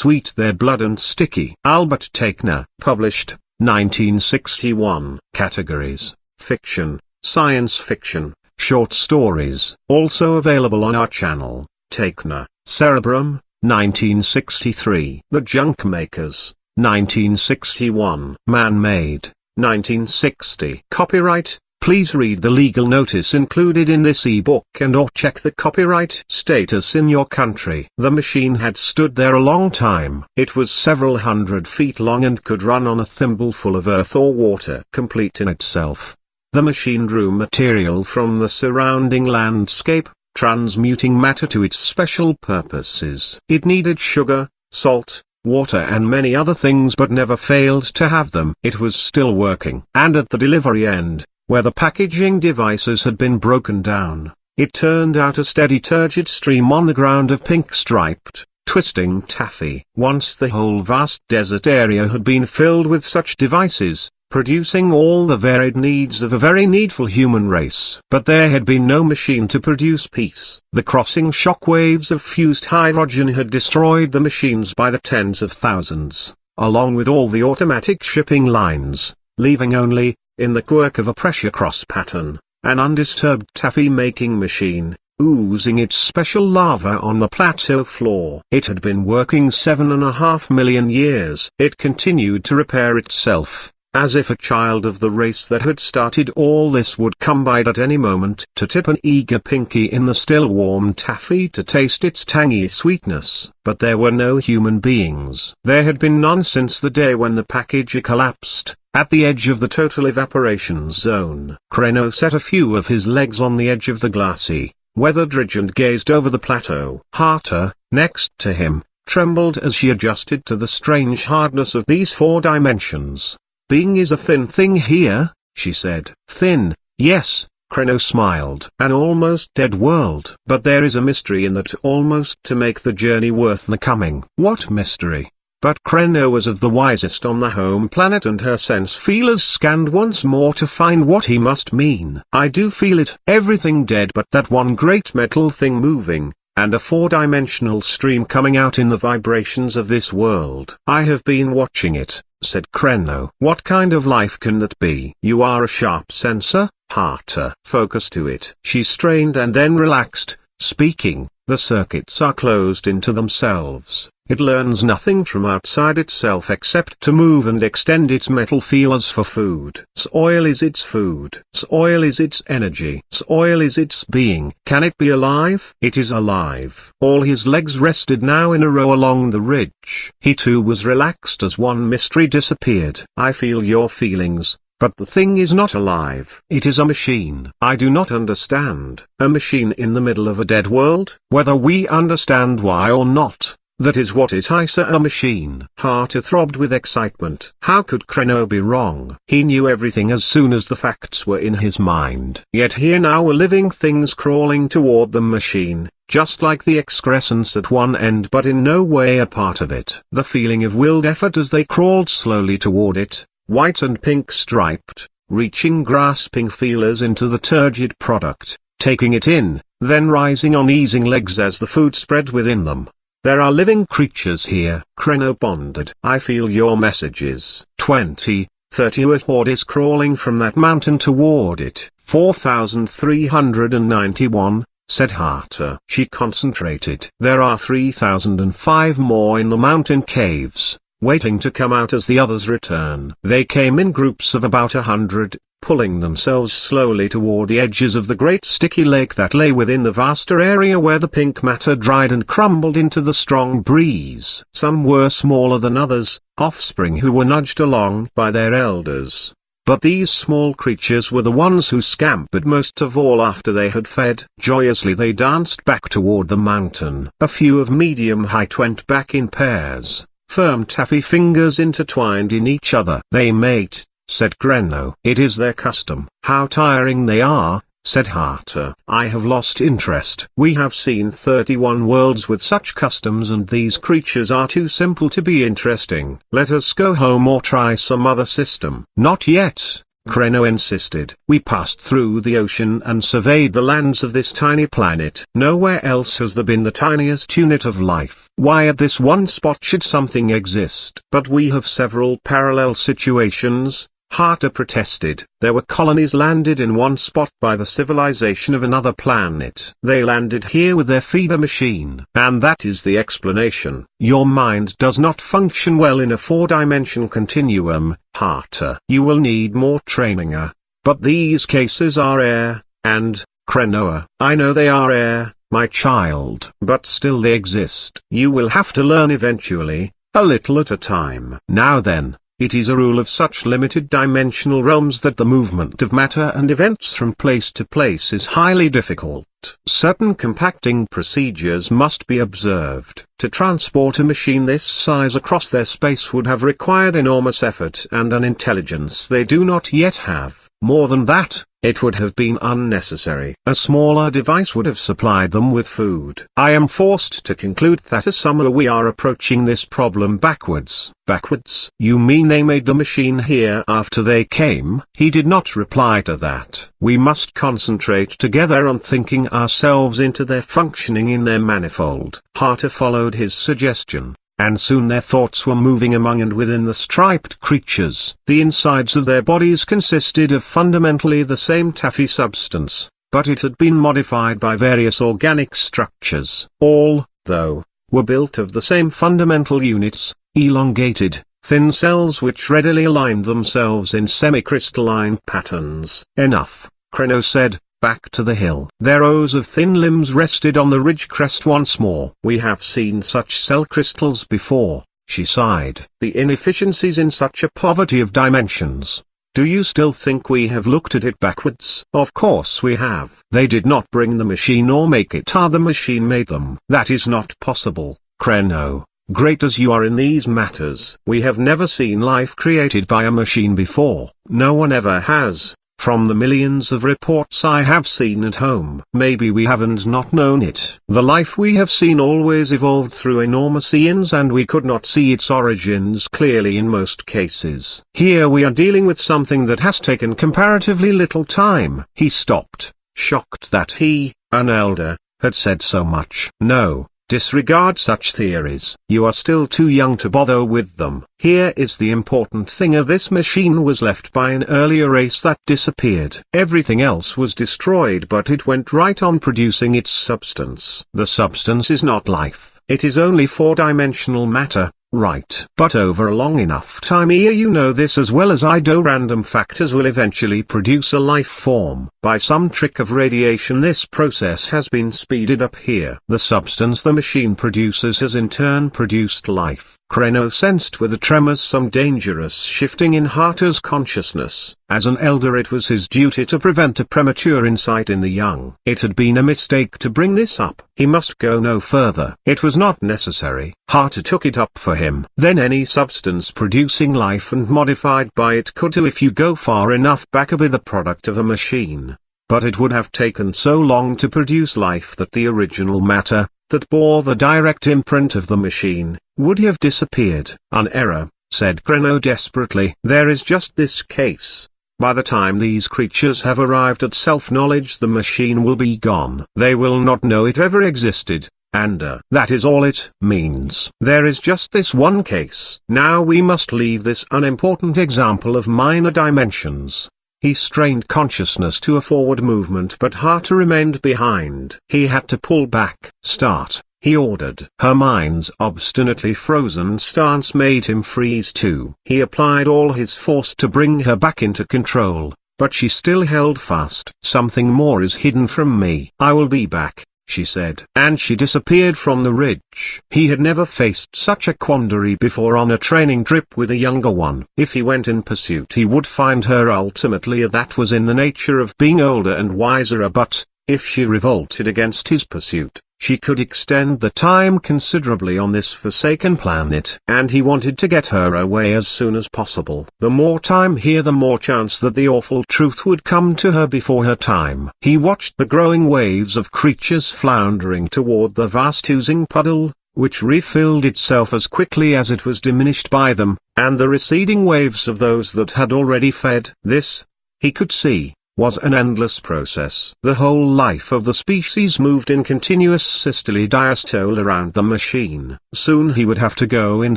sweet their blood and sticky. Albert Teichner. Published, 1961. Categories: fiction, science fiction, short stories. Also available on our channel. Teichner, Cerebrum, 1963. The Junk Makers, 1961. Man-Made, 1960. Copyright. Please read the legal notice included in this ebook and/or check the copyright status in your country. The machine had stood there a long time. It was several hundred feet long and could run on a thimbleful of earth or water. Complete in itself, the machine drew material from the surrounding landscape, transmuting matter to its special purposes. It needed sugar, salt, water and many other things but never failed to have them. It was still working. And at the delivery end, where the packaging devices had been broken down, it turned out a steady turgid stream on the ground of pink-striped, twisting taffy. Once the whole vast desert area had been filled with such devices, producing all the varied needs of a very needful human race. But there had been no machine to produce peace. The crossing shock waves of fused hydrogen had destroyed the machines by the tens of thousands, along with all the automatic shipping lines, leaving only, in the quirk of a pressure cross pattern, an undisturbed taffy-making machine, oozing its special lava on the plateau floor. It had been working 7.5 million years. It continued to repair itself, as if a child of the race that had started all this would come by at any moment to tip an eager pinky in the still warm taffy to taste its tangy sweetness. But there were no human beings. There had been none since the day when the packager collapsed, at the edge of the total evaporation zone. Creno set a few of his legs on the edge of the glassy, weathered ridge and gazed over the plateau. Harta, next to him, trembled as she adjusted to the strange hardness of these 4 dimensions. "Being is a thin thing here," she said. "Thin, yes," Creno smiled. "An almost dead world. But there is a mystery in that almost to make the journey worth the coming." "What mystery?" But Creno was of the wisest on the home planet and her sense feelers scanned once more to find what he must mean. "I do feel it. Everything dead but that one great metal thing moving, and a 4-dimensional stream coming out in the vibrations of this world." "I have been watching it," said Creno. "What kind of life can that be?" "You are a sharp sensor, Harta. Focus to it." She strained and then relaxed, speaking. "The circuits are closed into themselves. It learns nothing from outside itself except to move and extend its metal feelers for food. Soil is its food. Soil is its energy. Soil is its being." "Can it be alive?" "It is alive." All his legs rested now in a row along the ridge. He too was relaxed as one mystery disappeared. "I feel your feelings, but the thing is not alive. It is a machine." "I do not understand." "A machine in the middle of a dead world?" "Whether we understand why or not, that is what it is, a machine." Harta throbbed with excitement. How could Creno be wrong? He knew everything as soon as the facts were in his mind. Yet here now were living things crawling toward the machine, just like the excrescence at one end but in no way a part of it. The feeling of willed effort as they crawled slowly toward it, white and pink striped, reaching grasping feelers into the turgid product, taking it in, then rising on easing legs as the food spread within them. "There are living creatures here," Creno pondered. "I feel your messages." 20, 30 a horde is crawling from that mountain toward it. 4391, said Harta. She concentrated. "There are 3005 more in the mountain caves, waiting to come out as the others return." They came in groups of about 100, pulling themselves slowly toward the edges of the great sticky lake that lay within the vaster area where the pink matter dried and crumbled into the strong breeze. Some were smaller than others, offspring who were nudged along by their elders. But these small creatures were the ones who scampered most of all after they had fed. Joyously they danced back toward the mountain. A few of medium height went back in pairs, firm taffy fingers intertwined in each other. "They mate," said Creno. "It is their custom." "How tiring they are," said Harta. "I have lost interest. We have seen 31 worlds with such customs and these creatures are too simple to be interesting. Let us go home or try some other system." "Not yet," Creno insisted. We passed through the ocean and surveyed the lands of this tiny planet. Nowhere else has there been the tiniest unit of life. Why at this one spot should something exist? But we have several parallel situations, Harter protested. There were colonies landed in one spot by the civilization of another planet. They landed here with their feeder machine. And that is the explanation. Your mind does not function well in a four-dimension continuum, Harter. You will need more training. But these cases are rare, and, Crenoa, I know they are rare, my child. But still they exist. You will have to learn eventually, a little at a time. Now then. It is a rule of such limited dimensional realms that the movement of matter and events from place to place is highly difficult. Certain compacting procedures must be observed. To transport a machine this size across their space would have required enormous effort and an intelligence they do not yet have. More than that, it would have been unnecessary. A smaller device would have supplied them with food. I am forced to conclude that as somehow we are approaching this problem backwards. Backwards? You mean they made the machine here after they came? He did not reply to that. We must concentrate together on thinking ourselves into their functioning in their manifold. Harter followed his suggestion. And soon their thoughts were moving among and within the striped creatures. The insides of their bodies consisted of fundamentally the same taffy substance, but it had been modified by various organic structures. All, though, were built of the same fundamental units, elongated, thin cells which readily aligned themselves in semi-crystalline patterns. Enough, Creno said. Back to the hill. Their rows of thin limbs rested on the ridge crest once more. We have seen such cell crystals before, she sighed. The inefficiencies in such a poverty of dimensions. Do you still think we have looked at it backwards? Of course we have. They did not bring the machine or make it. The machine made them. That is not possible, Creno. Great as you are in these matters. We have never seen life created by a machine before. No one ever has. From the millions of reports I have seen at home. Maybe we haven't not known it. The life we have seen always evolved through enormous eons and we could not see its origins clearly in most cases. Here we are dealing with something that has taken comparatively little time. He stopped, shocked that he, an elder, had said so much. No. Disregard such theories. You are still too young to bother with them. Here is the important thing. This machine was left by an earlier race that disappeared. Everything else was destroyed but it went right on producing its substance. The substance is not life. It is only four-dimensional matter. Right. But over a long enough time you know this as well as I do, random factors will eventually produce a life form. By some trick of radiation this process has been speeded up here. The substance the machine produces has in turn produced life. Creno sensed with a tremor some dangerous shifting in Harter's consciousness. As an elder it was his duty to prevent a premature insight in the young. It had been a mistake to bring this up. He must go no further. It was not necessary. Harter took it up for him. Then any substance producing life and modified by it could too if you go far enough back be the product of a machine. But it would have taken so long to produce life that the original matter, that bore the direct imprint of the machine, would have disappeared. An error, said Creno desperately. There is just this case. By the time these creatures have arrived at self-knowledge the machine will be gone. They will not know it ever existed, and that is all it means. There is just this one case. Now we must leave this unimportant example of minor dimensions. He strained consciousness to a forward movement but Harter remained behind. He had to pull back. Start, he ordered. Her mind's obstinately frozen stance made him freeze too. He applied all his force to bring her back into control, but she still held fast. Something more is hidden from me. I will be back, she said. And she disappeared from the ridge. He had never faced such a quandary before on a training trip with a younger one. If he went in pursuit he would find her ultimately. That was in the nature of being older and wiser. But, if she revolted against his pursuit, she could extend the time considerably on this forsaken planet. And he wanted to get her away as soon as possible. The more time here the more chance that the awful truth would come to her before her time. He watched the growing waves of creatures floundering toward the vast oozing puddle, which refilled itself as quickly as it was diminished by them, and the receding waves of those that had already fed. This, he could see, was an endless process. The whole life of the species moved in continuous systole diastole around the machine. Soon he would have to go in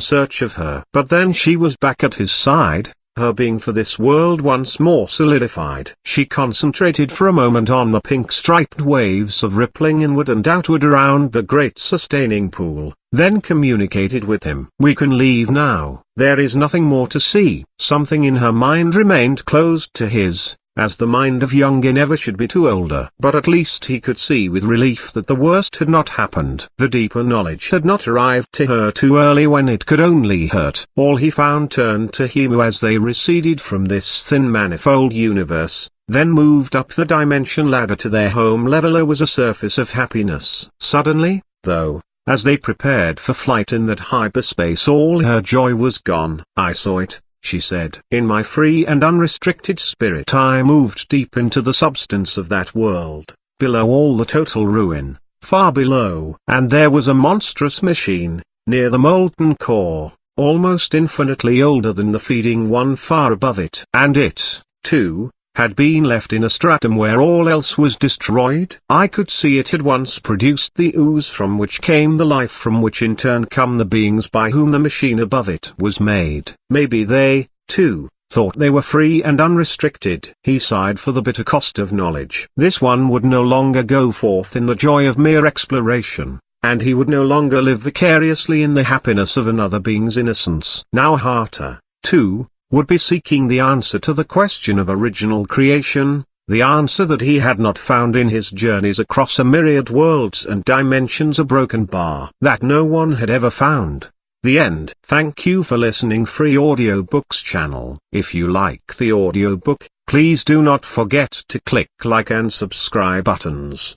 search of her. But then she was back at his side, her being for this world once more solidified. She concentrated for a moment on the pink-striped waves of rippling inward and outward around the great sustaining pool, then communicated with him. "We can leave now. There is nothing more to see." Something in her mind remained closed to his, as the mind of younger never should be to older. But at least he could see with relief that the worst had not happened. The deeper knowledge had not arrived to her too early when it could only hurt. All he found turned to him as they receded from this thin manifold universe, then moved up the dimension ladder to their home level. There was a surface of happiness. Suddenly, though, as they prepared for flight in that hyperspace, all her joy was gone. "I saw it," she said. "In my free and unrestricted spirit I moved deep into the substance of that world, below all the total ruin, far below. And there was a monstrous machine, near the molten core, almost infinitely older than the feeding one far above it. And it, too, had been left in a stratum where all else was destroyed. I could see it had once produced the ooze from which came the life, from which in turn come the beings by whom the machine above it was made. Maybe they, too, thought they were free and unrestricted." He sighed for the bitter cost of knowledge. This one would no longer go forth in the joy of mere exploration, and he would no longer live vicariously in the happiness of another being's innocence. Now Harter, too, would be seeking the answer to the question of original creation, the answer that he had not found in his journeys across a myriad worlds and dimensions, a broken bar that no one had ever found. The end. Thank you for listening. Free Audiobooks channel. If you like the audiobook, please do not forget to click like and subscribe buttons.